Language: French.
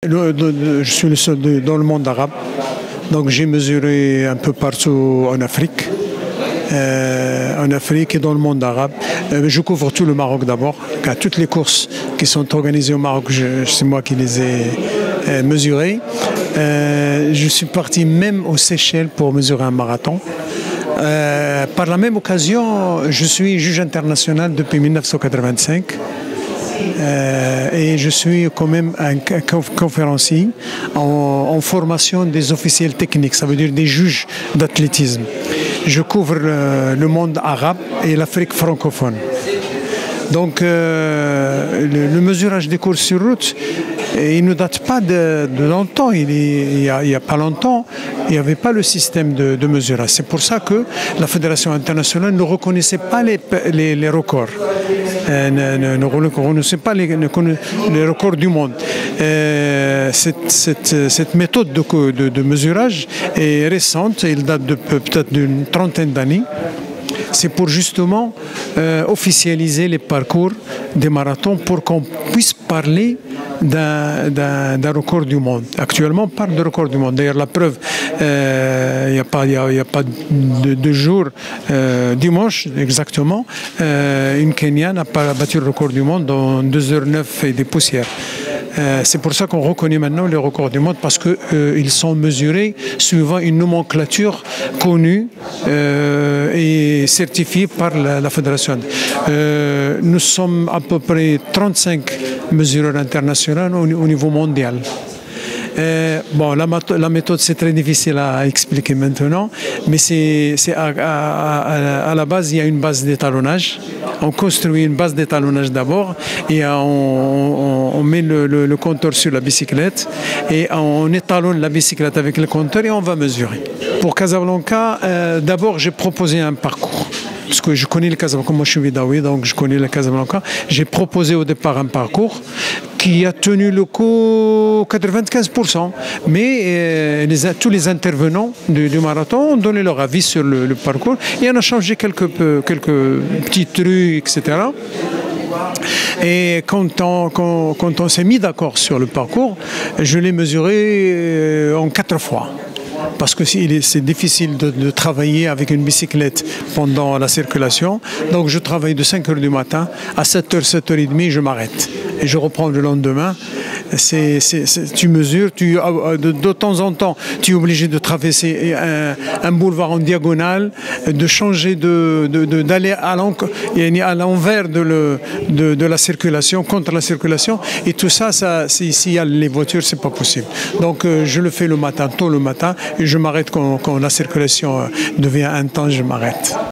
Je suis le seul dans le monde arabe, donc j'ai mesuré un peu partout en Afrique et dans le monde arabe. Je couvre tout le Maroc d'abord, car toutes les courses qui sont organisées au Maroc, c'est moi qui les ai mesurées. Je suis parti même aux Seychelles pour mesurer un marathon. Par la même occasion, je suis juge international depuis 1985. Et je suis quand même un conférencier en formation des officiels techniques, ça veut dire des juges d'athlétisme. Je couvre le monde arabe et l'Afrique francophone. Donc le mesurage des courses sur route, il ne date pas de longtemps. Il y a pas longtemps, il n'y avait pas le système de mesurage. C'est pour ça que la Fédération internationale ne reconnaissait pas les records. Ne reconnaissait pas les records du monde. Cette méthode de mesurage est récente, elle date de peut-être d'une trentaine d'années. C'est pour justement officialiser les parcours des marathons pour qu'on puisse parler d'un record du monde. Actuellement, on parle de record du monde. D'ailleurs, la preuve, il n'y a pas de jour, dimanche exactement, une Kenyane a battu le record du monde dans 2h09 et des poussières. C'est pour ça qu'on reconnaît maintenant les records du monde, parce qu'ils sont mesurés suivant une nomenclature connue et certifiée par la Fédération. Nous sommes à peu près 35 mesureurs internationaux au niveau mondial. Bon, la méthode, c'est très difficile à expliquer maintenant, mais à la base, il y a une base d'étalonnage. On construit une base d'étalonnage d'abord et on met le compteur sur la bicyclette et on étalonne la bicyclette avec le compteur et on va mesurer. Pour Casablanca, d'abord, j'ai proposé un parcours. Parce que je connais le Casablanca, moi je suis Vidaoui, donc je connais le Casablanca. J'ai proposé au départ un parcours qui a tenu le coup 95%. Mais tous les intervenants du marathon ont donné leur avis sur le parcours et on a changé quelques petits trucs, etc. Et quand on s'est mis d'accord sur le parcours, je l'ai mesuré en 4 fois. Parce que c'est difficile de travailler avec une bicyclette pendant la circulation. Donc je travaille de 5h du matin à 7h, 7h30, je m'arrête. Et je reprends le lendemain. Tu mesures, de temps en temps, tu es obligé de traverser un boulevard en diagonale, de changer, d'aller à l'envers de la circulation, contre la circulation. Et tout ça, s'il y a les voitures, c'est pas possible. Donc je le fais le matin, tôt le matin, et je m'arrête quand la circulation devient intense, je m'arrête.